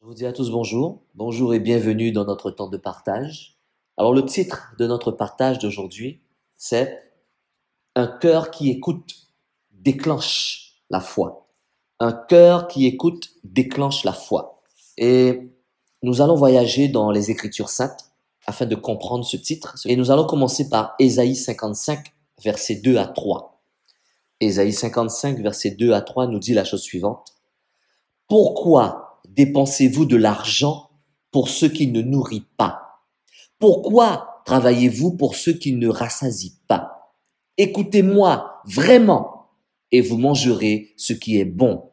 Je vous dis à tous bonjour. Bonjour et bienvenue dans notre temps de partage. Alors le titre de notre partage d'aujourd'hui, c'est Un cœur qui écoute déclenche la foi. Un cœur qui écoute déclenche la foi. Et nous allons voyager dans les Écritures saintes afin de comprendre ce titre. Et nous allons commencer par Ésaïe 55, versets 2 à 3. Ésaïe 55, versets 2 à 3 nous dit la chose suivante. Pourquoi dépensez-vous de l'argent pour ceux qui ne nourrit pas? Pourquoi travaillez-vous pour ceux qui ne rassasient pas? Écoutez-moi vraiment et vous mangerez ce qui est bon.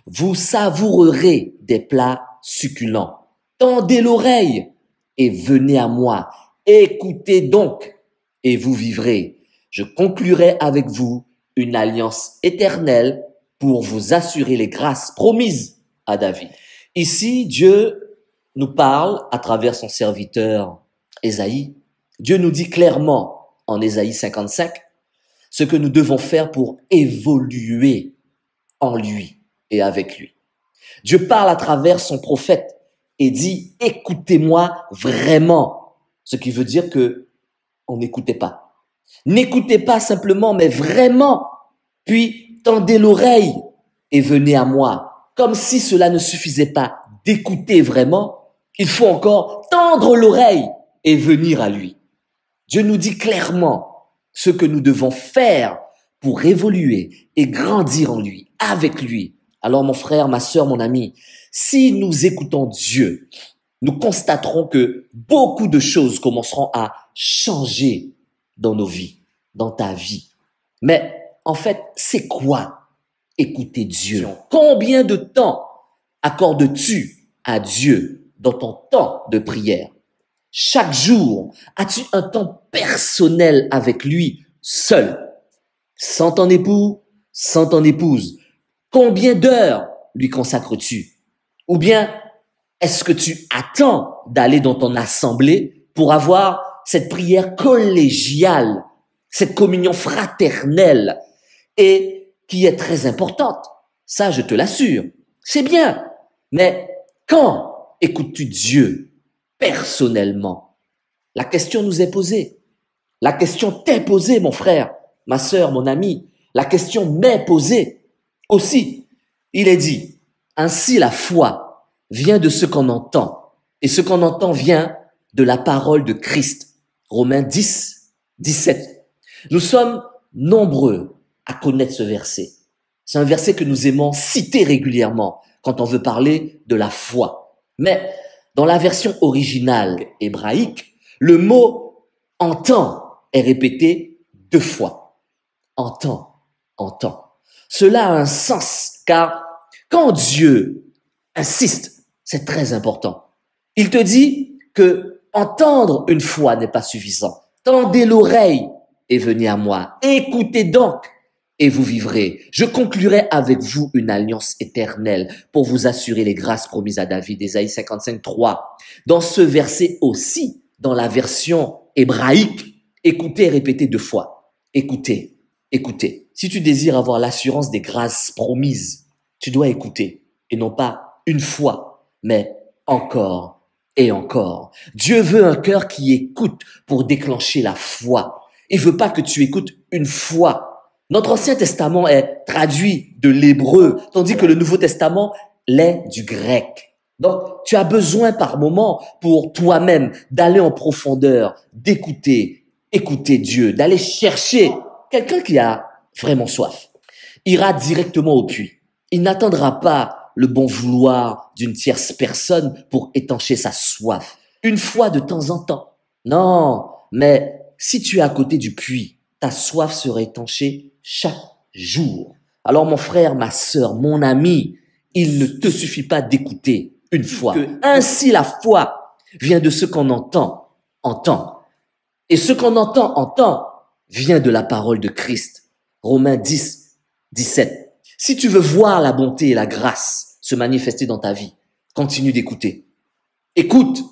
Vous savourerez des plats succulents. Tendez l'oreille et venez à moi. Écoutez donc et vous vivrez. Je conclurai avec vous une alliance éternelle pour vous assurer les grâces promises à David. Ici, Dieu nous parle à travers son serviteur Ésaïe. Dieu nous dit clairement en Ésaïe 55 ce que nous devons faire pour évoluer en lui et avec lui. Dieu parle à travers son prophète et dit « Écoutez-moi vraiment », ce qui veut dire que on n'écoutait pas. N'écoutez pas simplement, mais vraiment, puis tendez l'oreille et venez à moi. Comme si cela ne suffisait pas d'écouter vraiment, il faut encore tendre l'oreille et venir à lui. Dieu nous dit clairement ce que nous devons faire pour évoluer et grandir en lui, avec lui. Alors mon frère, ma sœur, mon ami, si nous écoutons Dieu, nous constaterons que beaucoup de choses commenceront à changer dans nos vies, dans ta vie. Mais en fait, c'est quoi écouter Dieu? Combien de temps accordes-tu à Dieu dans ton temps de prière? Chaque jour, as-tu un temps personnel avec lui, seul, sans ton époux, sans ton épouse? Combien d'heures lui consacres-tu? Ou bien, est-ce que tu attends d'aller dans ton assemblée pour avoir cette prière collégiale, cette communion fraternelle et qui est très importante? Ça, je te l'assure. C'est bien. Mais quand écoutes-tu Dieu personnellement? La question nous est posée. La question t'est posée, mon frère, ma sœur, mon ami. La question m'est posée aussi. Il est dit, ainsi la foi vient de ce qu'on entend. Et ce qu'on entend vient de la parole de Christ. Romains 10, 17. Nous sommes nombreux à connaître ce verset. C'est un verset que nous aimons citer régulièrement quand on veut parler de la foi. Mais dans la version originale hébraïque, le mot « entend » est répété 2 fois. Entend, entend. Cela a un sens, car quand Dieu insiste, c'est très important. Il te dit que entendre une fois n'est pas suffisant. Tendez l'oreille et venez à moi. Écoutez donc et vous vivrez. Je conclurai avec vous une alliance éternelle pour vous assurer les grâces promises à David. Ésaïe 55, 3. Dans ce verset aussi, dans la version hébraïque, écoutez et répétez 2 fois. Écoutez, écoutez. Si tu désires avoir l'assurance des grâces promises, tu dois écouter. Et non pas une fois, mais encore et encore. Dieu veut un cœur qui écoute pour déclencher la foi. Il veut pas que tu écoutes une fois. Notre Ancien Testament est traduit de l'hébreu, tandis que le Nouveau Testament l'est du grec. Donc, tu as besoin par moment pour toi-même d'aller en profondeur, d'écouter, écouter Dieu, d'aller chercher quelqu'un qui a vraiment soif. Ira directement au puits. Il n'attendra pas le bon vouloir d'une tierce personne pour étancher sa soif. Une fois de temps en temps. Non, mais si tu es à côté du puits, ta soif sera étanchée chaque jour. Alors mon frère, ma sœur, mon ami, il ne te suffit pas d'écouter une fois. Ainsi la foi vient de ce qu'on entend, entend. Et ce qu'on entend, entend, vient de la parole de Christ. Romains 10, 17. Si tu veux voir la bonté et la grâce se manifester dans ta vie, continue d'écouter. Écoute,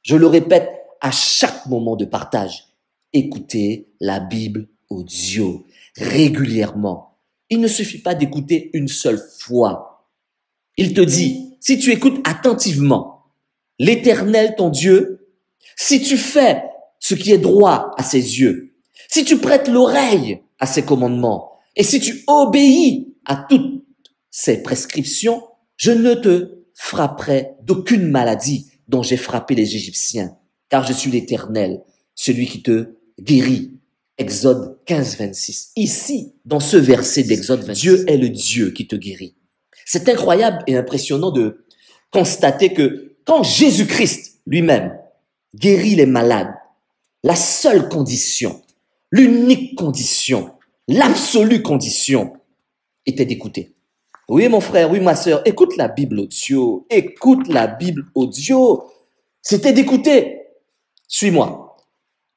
je le répète à chaque moment de partage, écoutez la Bible audio régulièrement. Il ne suffit pas d'écouter une seule fois. Il te dit, si tu écoutes attentivement l'Éternel, ton Dieu, si tu fais ce qui est droit à ses yeux, si tu prêtes l'oreille à ses commandements et si tu obéis à toutes ses prescriptions, je ne te frapperai d'aucune maladie dont j'ai frappé les Égyptiens, car je suis l'Éternel, celui qui te guérit. Exode 15, 26. Ici, dans ce verset d'Exode 26, Dieu est le Dieu qui te guérit. C'est incroyable et impressionnant de constater que quand Jésus-Christ lui-même guérit les malades, la seule condition, l'unique condition, l'absolue condition était d'écouter. Oui, mon frère, oui, ma sœur, écoute la Bible audio, écoute la Bible audio. C'était d'écouter. Suis-moi.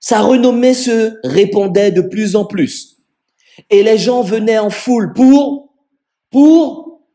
Sa renommée se répandait de plus en plus. Et les gens venaient en foule pour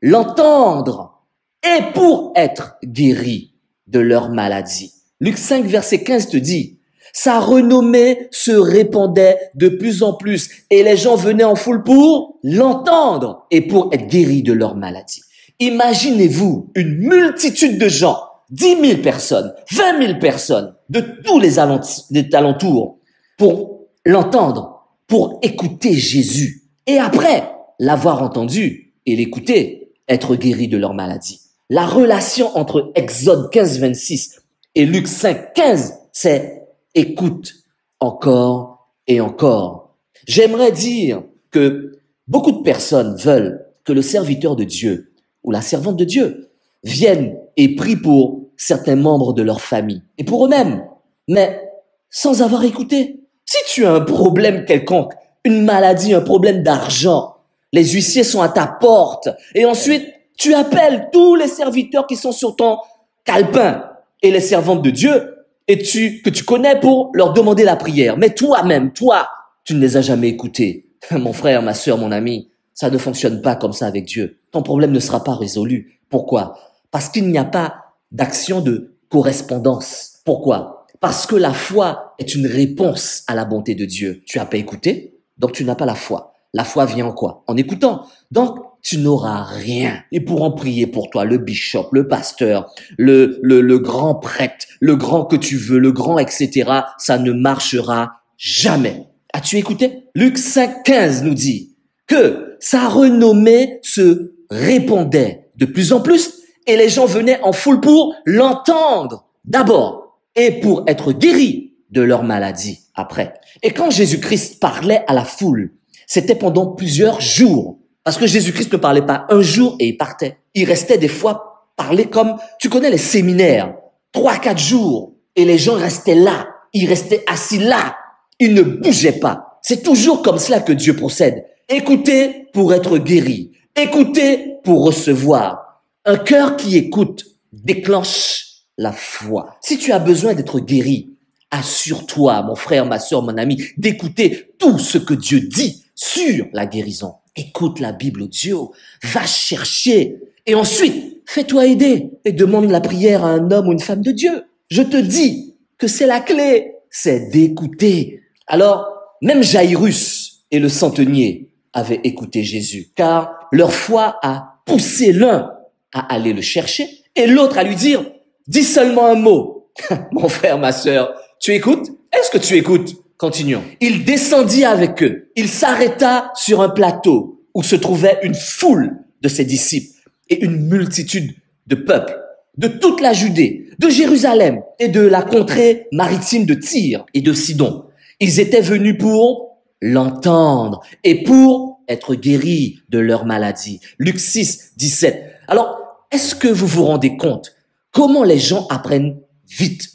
l'entendre et pour être guéris de leur maladie. Luc 5, verset 15 te dit, sa renommée se répandait de plus en plus et les gens venaient en foule pour l'entendre et pour être guéris de leur maladie. Imaginez-vous une multitude de gens, 10 000 personnes, 20 000 personnes de tous les alentours pour l'entendre, pour écouter Jésus. Et après l'avoir entendu et l'écouter, être guéris de leur maladie. La relation entre Exode 15, 26 et Luc 5, 15, c'est écoute encore et encore. J'aimerais dire que beaucoup de personnes veulent que le serviteur de Dieu ou la servante de Dieu vienne et prie pour certains membres de leur famille et pour eux-mêmes, mais sans avoir écouté. Si tu as un problème quelconque, une maladie, un problème d'argent, les huissiers sont à ta porte et ensuite tu appelles tous les serviteurs qui sont sur ton calepin et les servantes de Dieu que tu connais pour leur demander la prière. Mais toi-même, toi, tu ne les as jamais écoutés. Mon frère, ma sœur, mon ami, ça ne fonctionne pas comme ça avec Dieu. Ton problème ne sera pas résolu. Pourquoi? Parce qu'il n'y a pas d'action de correspondance. Pourquoi? Parce que la foi est une réponse à la bonté de Dieu. Tu n'as pas écouté, donc tu n'as pas la foi. La foi vient en quoi? En écoutant. Donc, tu n'auras rien. Ils pourront prier pour toi, le bishop, le pasteur, le grand prêtre, le grand que tu veux, le grand, etc. Ça ne marchera jamais. As-tu écouté? Luc 5, 15 nous dit que sa renommée se répandait de plus en plus et les gens venaient en foule pour l'entendre d'abord et pour être guéris de leur maladie après. Et quand Jésus-Christ parlait à la foule, c'était pendant plusieurs jours. Parce que Jésus-Christ ne parlait pas un jour et il partait. Il restait des fois parler comme, tu connais les séminaires, 3-4 jours. Et les gens restaient là. Ils restaient assis là. Ils ne bougeaient pas. C'est toujours comme cela que Dieu procède. Écoutez pour être guéri. Écoutez pour recevoir. Un cœur qui écoute déclenche la foi. Si tu as besoin d'être guéri, assure-toi, mon frère, ma sœur, mon ami, d'écouter tout ce que Dieu dit sur la guérison. Écoute la Bible audio, va chercher et ensuite fais-toi aider et demande la prière à un homme ou une femme de Dieu. Je te dis que c'est la clé, c'est d'écouter. Alors, même Jairus et le centenier avaient écouté Jésus, car leur foi a poussé l'un à aller le chercher et l'autre à lui dire, dis seulement un mot. Mon frère, ma sœur, tu écoutes? Est-ce que tu écoutes? Continuons. Il descendit avec eux. Il s'arrêta sur un plateau où se trouvait une foule de ses disciples et une multitude de peuples de toute la Judée, de Jérusalem et de la contrée maritime de Tyr et de Sidon. Ils étaient venus pour l'entendre et pour être guéris de leur maladie. Luc 6, 17. Alors, est-ce que vous vous rendez compte comment les gens apprennent vite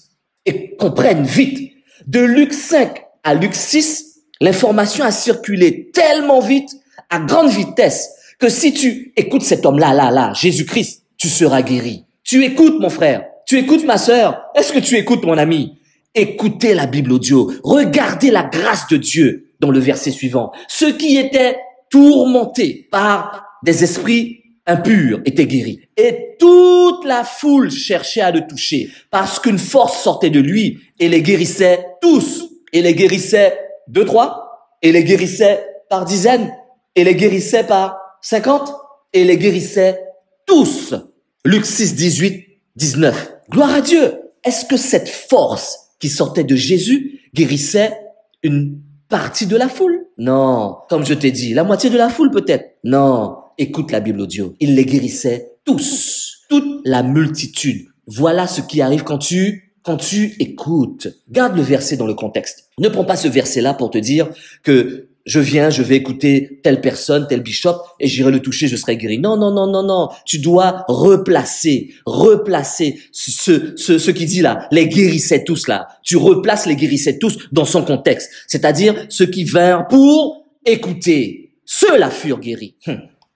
et comprennent vite? De Luc 5 à Luc 6, l'information a circulé tellement vite, à grande vitesse, que si tu écoutes cet homme-là, Jésus-Christ, tu seras guéri. Tu écoutes, mon frère. Tu écoutes, ma sœur. Est-ce que tu écoutes, mon ami? Écoutez la Bible audio. Regardez la grâce de Dieu dans le verset suivant. Ceux qui étaient tourmentés par des esprits impurs étaient guéris. Et toute la foule cherchait à le toucher parce qu'une force sortait de lui et les guérissait tous. Et les guérissait 2-3, et les guérissait par dizaines, et les guérissait par 50, et les guérissait tous. Luc 6, 18, 19. Gloire à Dieu. Est-ce que cette force qui sortait de Jésus guérissait une partie de la foule? Non. Comme je t'ai dit, la moitié de la foule peut-être. Non. Écoute la Bible audio. Il les guérissait tous. Toute la multitude. Voilà ce qui arrive quand tu écoutes. Garde le verset dans le contexte. Ne prends pas ce verset-là pour te dire que je vais écouter telle personne, tel bishop, et j'irai le toucher, je serai guéri. Non, non, non, non, non. Tu dois replacer ce qui dit là, les guérissait tous là. Tu replaces les guérissait tous dans son contexte. C'est-à-dire ceux qui vinrent pour écouter. Ceux-là furent guéris.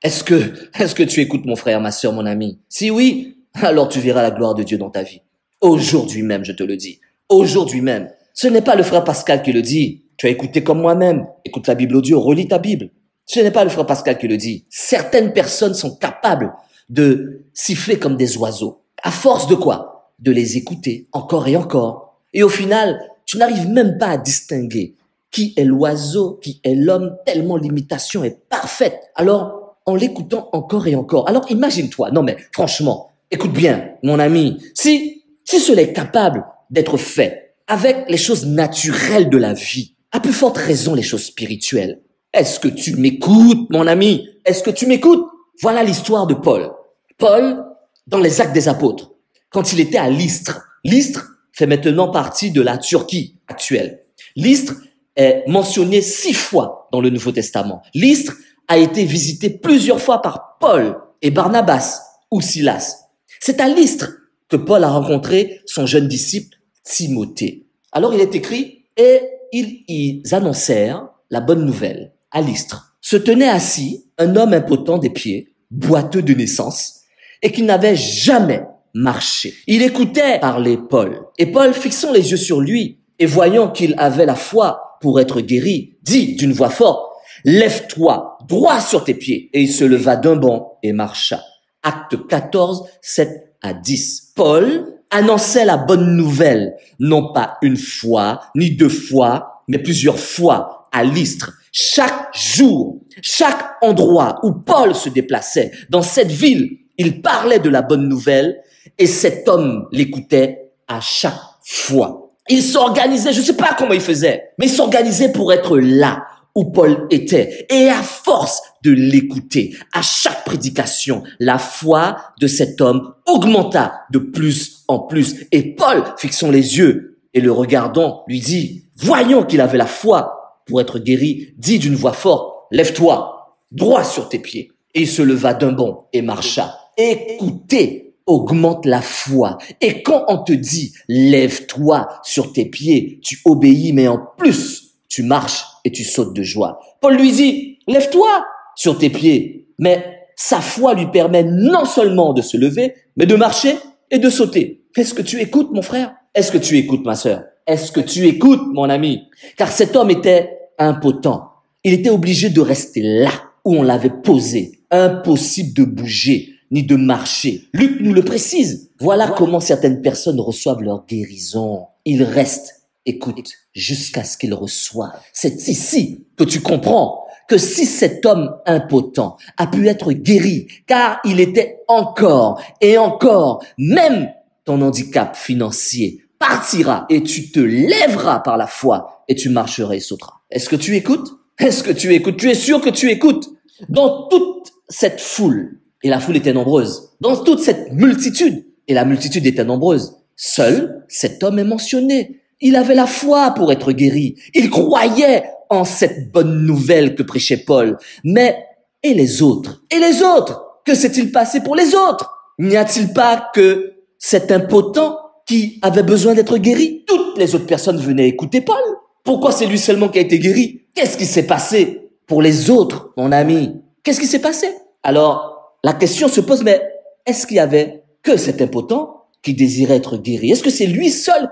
Est-ce que tu écoutes mon frère, ma sœur, mon ami? Si oui, alors tu verras la gloire de Dieu dans ta vie. Aujourd'hui même, je te le dis. Aujourd'hui même. Ce n'est pas le frère Pascal qui le dit. Tu as écouté comme moi-même. Écoute la Bible audio, relis ta Bible. Ce n'est pas le frère Pascal qui le dit. Certaines personnes sont capables de siffler comme des oiseaux. À force de quoi? De les écouter encore et encore. Et au final, tu n'arrives même pas à distinguer qui est l'oiseau, qui est l'homme, tellement l'imitation est parfaite. Alors, en l'écoutant encore et encore. Alors, imagine-toi. Non mais, franchement, écoute bien, mon ami. Si cela est capable d'être fait avec les choses naturelles de la vie, à plus forte raison les choses spirituelles. Est-ce que tu m'écoutes, mon ami? Est-ce que tu m'écoutes? Voilà l'histoire de Paul. Paul, dans les Actes des Apôtres, quand il était à Lystre. Lystre fait maintenant partie de la Turquie actuelle. Lystre est mentionné 6 fois dans le Nouveau Testament. Lystre a été visité plusieurs fois par Paul et Barnabas ou Silas. C'est à Lystre que Paul a rencontré son jeune disciple Timothée. Alors il est écrit, et ils annoncèrent la bonne nouvelle à Lystre. Se tenait assis un homme impotent des pieds, boiteux de naissance, et qui n'avait jamais marché. Il écoutait parler Paul, et Paul, fixant les yeux sur lui, et voyant qu'il avait la foi pour être guéri, dit d'une voix forte, « Lève-toi, droit sur tes pieds !» Et il se leva d'un bond et marcha. Acte 14, 7 à 10. Paul annonçait la bonne nouvelle, non pas une fois, ni 2 fois, mais plusieurs fois à Lystre. Chaque jour, chaque endroit où Paul se déplaçait, dans cette ville, il parlait de la bonne nouvelle et cet homme l'écoutait à chaque fois. Il s'organisait, je ne sais pas comment il faisait, mais il s'organisait pour être là où Paul était. Et à force de l'écouter, à chaque prédication, la foi de cet homme augmenta de plus en plus. Et Paul, fixant les yeux et le regardant, lui dit, voyant qu'il avait la foi pour être guéri, dit d'une voix forte, lève-toi, droit sur tes pieds. Et il se leva d'un bond et marcha. Écoutez, augmente la foi. Et quand on te dit, lève-toi sur tes pieds, tu obéis, mais en plus, tu marches et tu sautes de joie. Paul lui dit, lève-toi sur tes pieds. Mais sa foi lui permet non seulement de se lever, mais de marcher et de sauter. Est-ce que tu écoutes, mon frère? Est-ce que tu écoutes, ma sœur? Est-ce que tu écoutes, mon ami? Car cet homme était impotent. Il était obligé de rester là où on l'avait posé. Impossible de bouger ni de marcher. Luc nous le précise. Voilà comment certaines personnes reçoivent leur guérison. Ils restent, écoute, jusqu'à ce qu'ils reçoivent. C'est ici que tu comprends que si cet homme impotent a pu être guéri, car il était encore et encore, même ton handicap financier partira et tu te lèveras par la foi et tu marcheras et sauteras. Est-ce que tu écoutes? Est-ce que tu écoutes? Tu es sûr que tu écoutes? Dans toute cette foule, et la foule était nombreuse, dans toute cette multitude, et la multitude était nombreuse, seul cet homme est mentionné. Il avait la foi pour être guéri. Il croyait en cette bonne nouvelle que prêchait Paul. Mais, et les autres? Et les autres? Que s'est-il passé pour les autres? N'y a-t-il pas que cet impotent qui avait besoin d'être guéri? Toutes les autres personnes venaient écouter Paul. Pourquoi c'est lui seulement qui a été guéri? Qu'est-ce qui s'est passé pour les autres, mon ami? Qu'est-ce qui s'est passé? Alors, la question se pose, mais est-ce qu'il y avait que cet impotent qui désirait être guéri? Est-ce que c'est lui seul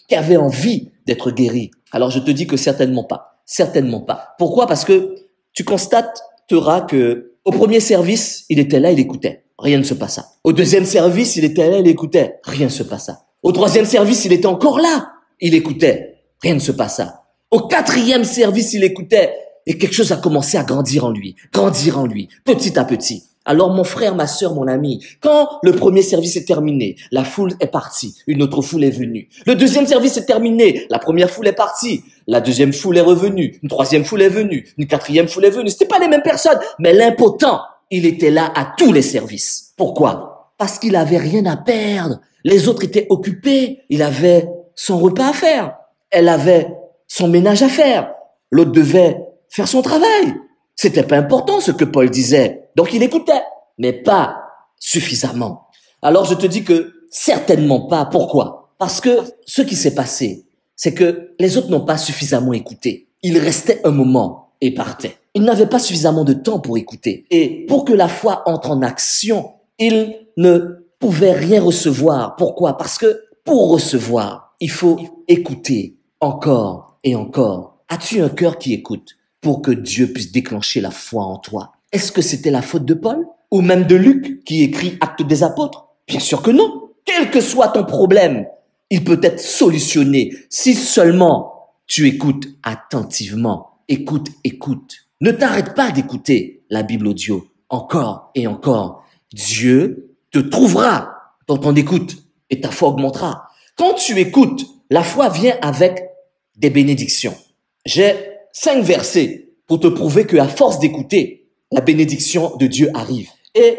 qui avait envie d'être guéri? Alors je te dis que certainement pas. Certainement pas. Pourquoi? Parce que tu constateras que au premier service, il était là, il écoutait. Rien ne se passa. Au deuxième service, il était là, il écoutait. Rien ne se passa. Au troisième service, il était encore là. Il écoutait. Rien ne se passa. Au quatrième service, il écoutait. Et quelque chose a commencé à grandir en lui, petit à petit. Alors mon frère, ma sœur, mon ami, quand le premier service est terminé, la foule est partie, une autre foule est venue. Le deuxième service est terminé, la première foule est partie, la deuxième foule est revenue, une troisième foule est venue, une quatrième foule est venue. C'était pas les mêmes personnes, mais l'impotent, il était là à tous les services. Pourquoi? Parce qu'il avait rien à perdre. Les autres étaient occupés, il avait son repas à faire, elle avait son ménage à faire, l'autre devait faire son travail. C'était pas important ce que Paul disait. Donc il écoutait, mais pas suffisamment. Alors je te dis que certainement pas. Pourquoi? Parce que ce qui s'est passé, c'est que les autres n'ont pas suffisamment écouté. Ils restaient un moment et partaient. Ils n'avaient pas suffisamment de temps pour écouter. Et pour que la foi entre en action, ils ne pouvaient rien recevoir. Pourquoi? Parce que pour recevoir, il faut écouter encore et encore. As-tu un cœur qui écoute pour que Dieu puisse déclencher la foi en toi? Est-ce que c'était la faute de Paul? Ou même de Luc qui écrit Actes des Apôtres? Bien sûr que non. Quel que soit ton problème, il peut être solutionné si seulement tu écoutes attentivement. Écoute, écoute. Ne t'arrête pas d'écouter la Bible audio encore et encore. Dieu te trouvera dans ton écoute et ta foi augmentera. Quand tu écoutes, la foi vient avec des bénédictions. J'ai 5 versets pour te prouver qu'à force d'écouter, la bénédiction de Dieu arrive. Et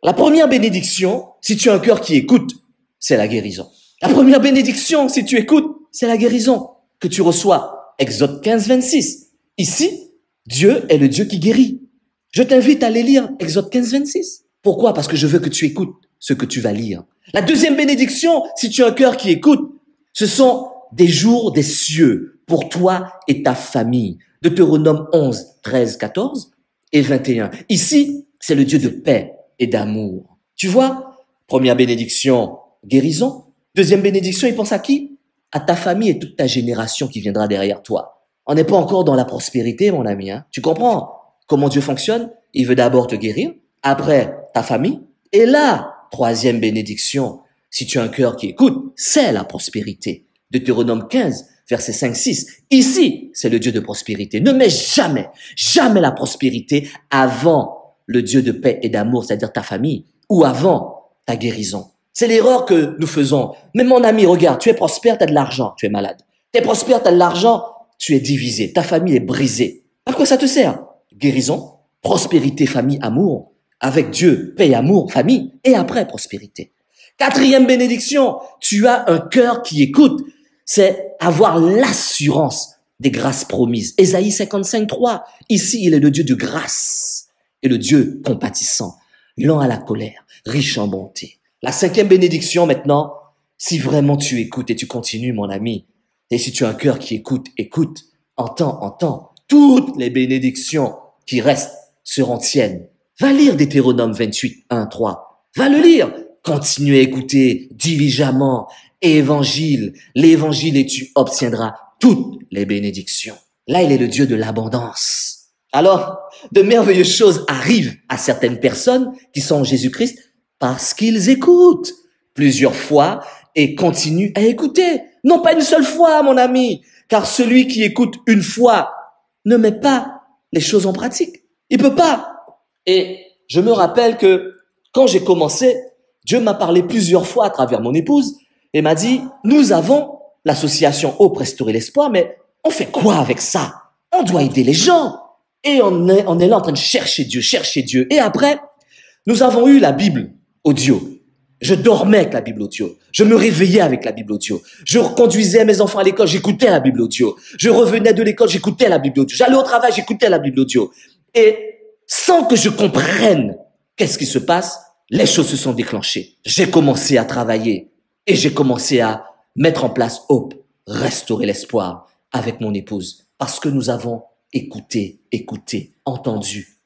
la première bénédiction, si tu as un cœur qui écoute, c'est la guérison. La première bénédiction, si tu écoutes, c'est la guérison que tu reçois. Exode 15, 26. Ici, Dieu est le Dieu qui guérit. Je t'invite à aller lire Exode 15, 26. Pourquoi? Parce que je veux que tu écoutes ce que tu vas lire. La deuxième bénédiction, si tu as un cœur qui écoute, ce sont des jours des cieux pour toi et ta famille. Deutéronome 11, 13, 14 et 21. Ici, c'est le Dieu de paix et d'amour. Tu vois, première bénédiction, guérison. Deuxième bénédiction, il pense à qui? À ta famille et toute ta génération qui viendra derrière toi. On n'est pas encore dans la prospérité, mon ami. Hein? Tu comprends comment Dieu fonctionne? Il veut d'abord te guérir, après ta famille. Et là, troisième bénédiction, si tu as un cœur qui écoute, c'est la prospérité. Deutéronome 15, verset 5, 6. Ici, c'est le Dieu de prospérité. Ne mets jamais, jamais la prospérité avant le Dieu de paix et d'amour, c'est-à-dire ta famille, ou avant ta guérison. C'est l'erreur que nous faisons. Mais mon ami, regarde, tu es prospère, tu as de l'argent, tu es malade. Tu es prospère, tu as de l'argent, tu es divisé. Ta famille est brisée. À quoi ça te sert? Guérison, prospérité, famille, amour. Avec Dieu, paix, amour, famille. Et après, prospérité. Quatrième bénédiction, tu as un cœur qui écoute. C'est avoir l'assurance des grâces promises. Ésaïe 55, 3. Ici, il est le Dieu de grâce et le Dieu compatissant, lent à la colère, riche en bonté. La cinquième bénédiction maintenant, si vraiment tu écoutes et tu continues, mon ami, et si tu as un cœur qui écoute, écoute, entends, toutes les bénédictions qui restent seront tiennes. Va lire Deutéronome 28, 1, 3. Va le lire. Continue à écouter diligemment l'évangile et tu obtiendras toutes les bénédictions. Là, il est le Dieu de l'abondance. Alors, de merveilleuses choses arrivent à certaines personnes qui sont en Jésus-Christ parce qu'ils écoutent plusieurs fois et continuent à écouter. Non pas une seule fois, mon ami, car celui qui écoute une fois ne met pas les choses en pratique. Il peut pas. Et je me rappelle que quand j'ai commencé, Dieu m'a parlé plusieurs fois à travers mon épouse et m'a dit, nous avons l'association Hope Restaurer l'Espoir, mais on fait quoi avec ça? On doit aider les gens. Et on est là en train de chercher Dieu. Et après, nous avons eu la Bible audio. Je dormais avec la Bible audio. Je me réveillais avec la Bible audio. Je conduisais mes enfants à l'école, j'écoutais la Bible audio. Je revenais de l'école, j'écoutais la Bible audio. J'allais au travail, j'écoutais la Bible audio. Et sans que je comprenne qu'est-ce qui se passe, les choses se sont déclenchées. J'ai commencé à travailler et j'ai commencé à mettre en place Hope, restaurer l'espoir avec mon épouse parce que nous avons écouté, entendu.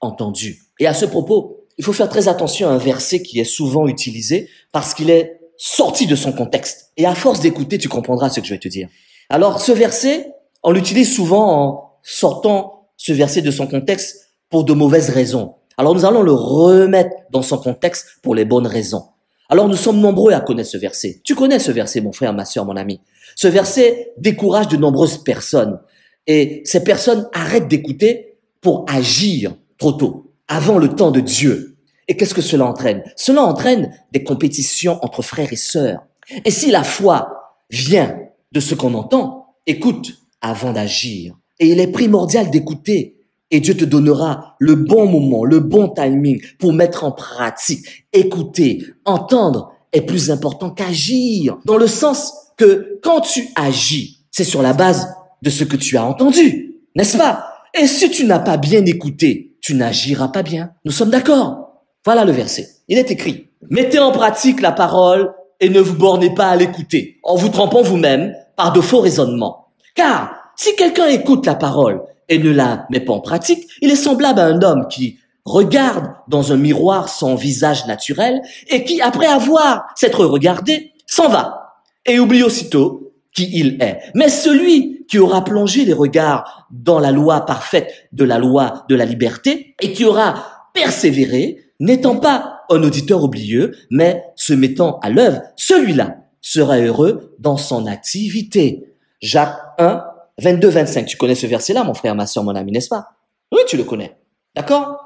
Et à ce propos, il faut faire très attention à un verset qui est souvent utilisé parce qu'il est sorti de son contexte. Et à force d'écouter, tu comprendras ce que je vais te dire. Alors, ce verset, on l'utilise souvent en sortant ce verset de son contexte pour de mauvaises raisons. Alors, nous allons le remettre dans son contexte pour les bonnes raisons. Alors, nous sommes nombreux à connaître ce verset. Tu connais ce verset, mon frère, ma sœur, mon ami. Ce verset décourage de nombreuses personnes. Et ces personnes arrêtent d'écouter pour agir trop tôt, avant le temps de Dieu. Et qu'est-ce que cela entraîne? Cela entraîne des compétitions entre frères et sœurs. Et si la foi vient de ce qu'on entend, écoute avant d'agir. Et il est primordial d'écouter. Et Dieu te donnera le bon moment, le bon timing pour mettre en pratique. Écouter, entendre est plus important qu'agir. Dans le sens que quand tu agis, c'est sur la base de ce que tu as entendu, n'est-ce pas? Et si tu n'as pas bien écouté, tu n'agiras pas bien. Nous sommes d'accord? Voilà le verset. Il est écrit: mettez en pratique la parole et ne vous bornez pas à l'écouter, en vous trompant vous-même par de faux raisonnements. Car si quelqu'un écoute la parole et ne la met pas en pratique, il est semblable à un homme qui regarde dans un miroir son visage naturel et qui, après avoir s'être regardé, s'en va et oublie aussitôt qui il est. Mais celui qui aura plongé les regards dans la loi parfaite de la loi de la liberté et qui aura persévéré, n'étant pas un auditeur oublieux, mais se mettant à l'œuvre, celui-là sera heureux dans son activité. Jacques 1, 22-25. Tu connais ce verset-là, mon frère, ma soeur, mon ami, n'est-ce pas? Oui, tu le connais. D'accord?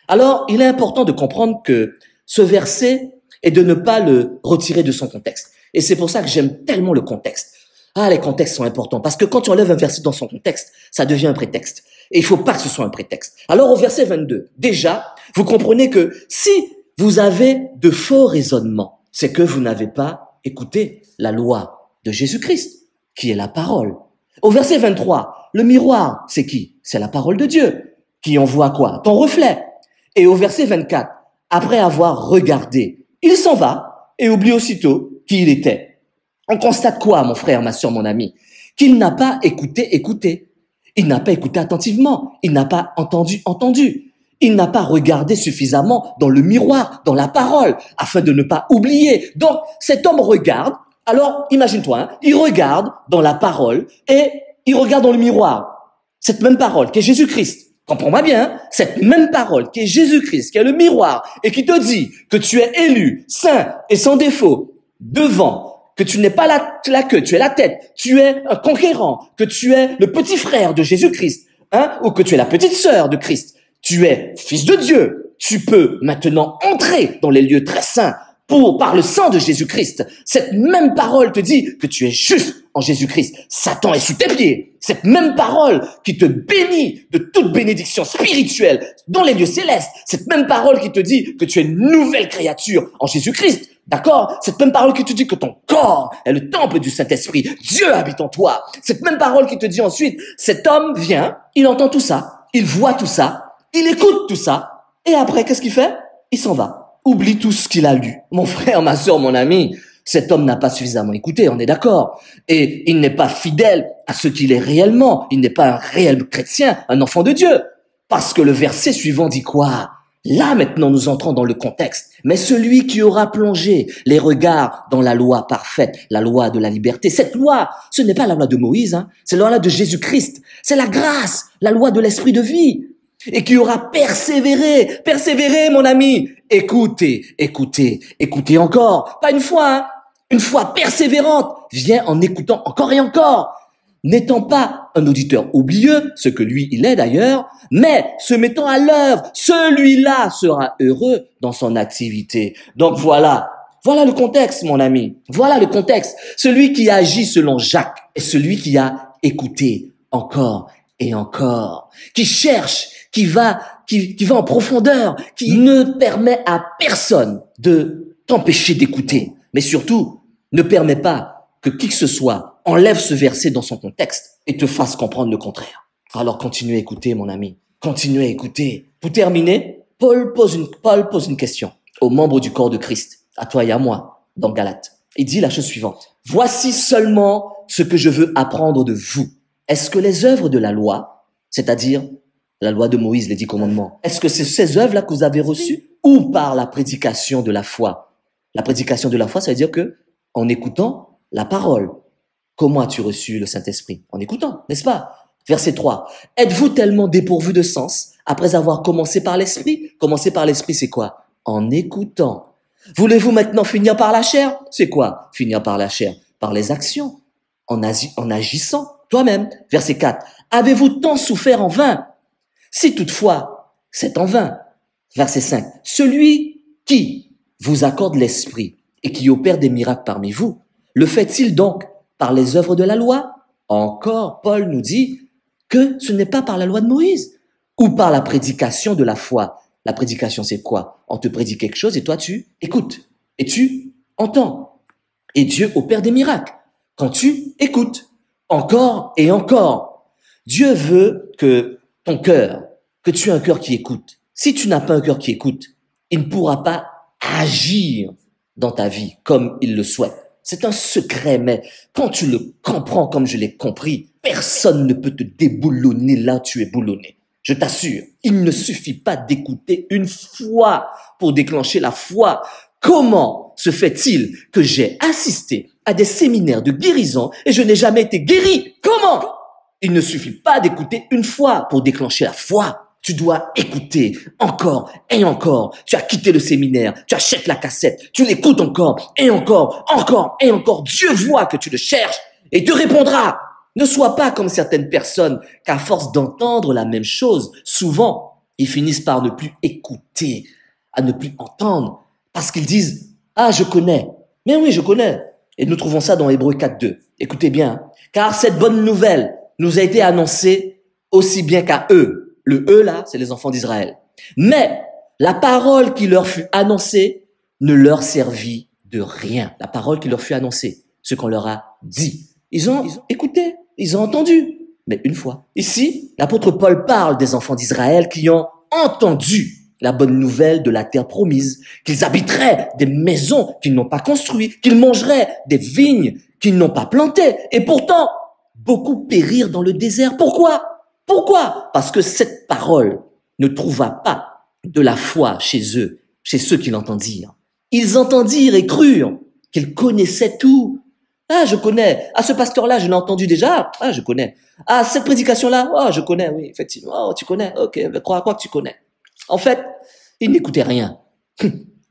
Alors, il est important de comprendre que ce verset est de ne pas le retirer de son contexte. Et c'est pour ça que j'aime tellement le contexte. Ah, les contextes sont importants parce que quand tu enlèves un verset dans son contexte, ça devient un prétexte. Et il faut pas que ce soit un prétexte. Alors, au verset 22, déjà, vous comprenez que si vous avez de faux raisonnements, c'est que vous n'avez pas écouté la loi de Jésus-Christ, qui est la parole. Au verset 23, le miroir, c'est qui? C'est la parole de Dieu, qui envoie quoi? Ton reflet. Et au verset 24, après avoir regardé, il s'en va et oublie aussitôt qui il était. On constate quoi, mon frère, ma soeur, mon ami? Qu'il n'a pas écouté. Il n'a pas écouté attentivement. Il n'a pas entendu. Il n'a pas regardé suffisamment dans le miroir, dans la parole, afin de ne pas oublier. Donc, cet homme regarde. Alors, imagine-toi, hein, il regarde dans la parole et il regarde dans le miroir. Cette même parole qui est Jésus-Christ. Comprends-moi bien, hein, cette même parole qui est Jésus-Christ, qui est le miroir et qui te dit que tu es élu, saint et sans défaut devant, que tu n'es pas la queue, tu es la tête, tu es un conquérant, que tu es le petit frère de Jésus-Christ, hein, ou que tu es la petite sœur de Christ. Tu es fils de Dieu. Tu peux maintenant entrer dans les lieux très saints par le sang de Jésus-Christ. Cette même parole te dit que tu es juste en Jésus-Christ. Satan est sous tes pieds. Cette même parole qui te bénit de toute bénédiction spirituelle dans les lieux célestes. Cette même parole qui te dit que tu es une nouvelle créature en Jésus-Christ. D'accord? Cette même parole qui te dit que ton corps est le temple du Saint-Esprit. Dieu habite en toi. Cette même parole qui te dit ensuite, cet homme vient, il entend tout ça, il voit tout ça, il écoute tout ça, et après, qu'est-ce qu'il fait? Il s'en va. Oublie tout ce qu'il a lu. Mon frère, ma soeur, mon ami, cet homme n'a pas suffisamment écouté, on est d'accord. Et il n'est pas fidèle à ce qu'il est réellement. Il n'est pas un réel chrétien, un enfant de Dieu. Parce que le verset suivant dit quoi? Là, maintenant, nous entrons dans le contexte. Mais celui qui aura plongé les regards dans la loi parfaite, la loi de la liberté, cette loi, ce n'est pas la loi de Moïse, hein, c'est la loi de Jésus-Christ. C'est la grâce, la loi de l'esprit de vie. Et qui aura persévéré, mon ami. Écoutez encore. Pas une fois, hein, une foi persévérante. Viens en écoutant encore et encore. N'étant pas un auditeur oublieux, ce que lui il est d'ailleurs, mais se mettant à l'œuvre, celui-là sera heureux dans son activité. Donc voilà le contexte, mon ami. Voilà le contexte. Celui qui agit selon Jacques est celui qui a écouté encore et encore, qui cherche, qui va en profondeur, qui ne permet à personne de t'empêcher d'écouter, mais surtout ne permet pas que qui que ce soit enlève ce verset dans son contexte et te fasse comprendre le contraire. Alors continue à écouter, mon ami. Continue à écouter. Pour terminer, Paul pose une question aux membres du corps de Christ, à toi et à moi, dans Galates. Il dit la chose suivante. Voici seulement ce que je veux apprendre de vous. Est-ce que les œuvres de la loi, c'est-à-dire la loi de Moïse, les 10 commandements, est-ce que c'est ces œuvres-là que vous avez reçues ou par la prédication de la foi? La prédication de la foi, ça veut dire que en écoutant la parole. Comment as-tu reçu le Saint-Esprit? En écoutant, n'est-ce pas? Verset 3. Êtes-vous tellement dépourvu de sens après avoir commencé par l'Esprit? Commencer par l'Esprit, c'est quoi? En écoutant. Voulez-vous maintenant finir par la chair? C'est quoi? Finir par la chair? Par les actions. En agissant toi-même. Verset 4. Avez-vous tant souffert en vain? Si toutefois, c'est en vain. Verset 5. Celui qui vous accorde l'esprit et qui opère des miracles parmi vous, le fait-il donc par les œuvres de la loi? Encore, Paul nous dit que ce n'est pas par la loi de Moïse ou par la prédication de la foi. La prédication, c'est quoi? On te prédit quelque chose et toi, tu écoutes et tu entends. Et Dieu opère des miracles quand tu écoutes encore et encore. Dieu veut que ton cœur, que tu aies un cœur qui écoute. Si tu n'as pas un cœur qui écoute, il ne pourra pas agir dans ta vie comme il le souhaite. C'est un secret, mais quand tu le comprends comme je l'ai compris, personne ne peut te déboulonner là où tu es boulonné. Je t'assure, il ne suffit pas d'écouter une fois pour déclencher la foi. Comment se fait-il que j'ai assisté à des séminaires de guérison et je n'ai jamais été guéri? Comment? Il ne suffit pas d'écouter une fois pour déclencher la foi. Tu dois écouter encore et encore. Tu as quitté le séminaire, tu achètes la cassette, tu l'écoutes encore et encore, encore et encore. Dieu voit que tu le cherches et te répondra. Ne sois pas comme certaines personnes qu'à force d'entendre la même chose, souvent, ils finissent par ne plus écouter, à ne plus entendre, parce qu'ils disent « Ah, je connais ». Mais oui, je connais. Et nous trouvons ça dans Hébreux 4.2. Écoutez bien, car cette bonne nouvelle nous a été annoncée aussi bien qu'à eux. Le « eux » là, c'est les enfants d'Israël. Mais la parole qui leur fut annoncée ne leur servit de rien. La parole qui leur fut annoncée, ce qu'on leur a dit. Ils ont écouté, ils ont entendu, mais une fois. Ici, l'apôtre Paul parle des enfants d'Israël qui ont entendu la bonne nouvelle de la terre promise, qu'ils habiteraient des maisons qu'ils n'ont pas construites, qu'ils mangeraient des vignes qu'ils n'ont pas plantées. Et pourtant, beaucoup périrent dans le désert. Pourquoi? Pourquoi? Parce que cette parole ne trouva pas de la foi chez eux, chez ceux qui l'entendirent. Ils entendirent et crurent qu'ils connaissaient tout. Ah, je connais. Ah, ce pasteur-là, je l'ai entendu déjà. Ah, je connais. Ah, cette prédication-là, oh, je connais, oui, effectivement. Oh, tu connais. Ok, je crois que tu connais. En fait, ils n'écoutaient rien.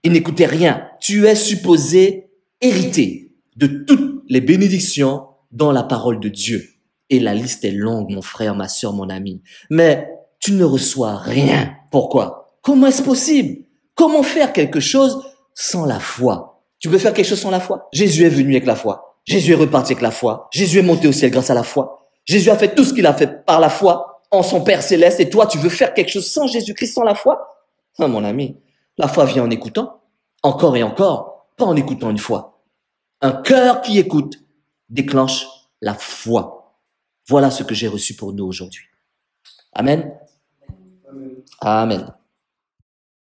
Ils n'écoutaient rien. Tu es supposé hériter de toutes les bénédictions dans la parole de Dieu. Et la liste est longue, mon frère, ma sœur, mon ami. Mais tu ne reçois rien. Pourquoi? Comment est-ce possible? Comment faire quelque chose sans la foi? Tu peux faire quelque chose sans la foi? Jésus est venu avec la foi. Jésus est reparti avec la foi. Jésus est monté au ciel grâce à la foi. Jésus a fait tout ce qu'il a fait par la foi en son Père céleste. Et toi, tu veux faire quelque chose sans Jésus-Christ, sans la foi? Ah, mon ami, la foi vient en écoutant. Encore et encore, pas en écoutant une fois. Un cœur qui écoute déclenche la foi. Voilà ce que j'ai reçu pour nous aujourd'hui. Amen. Amen.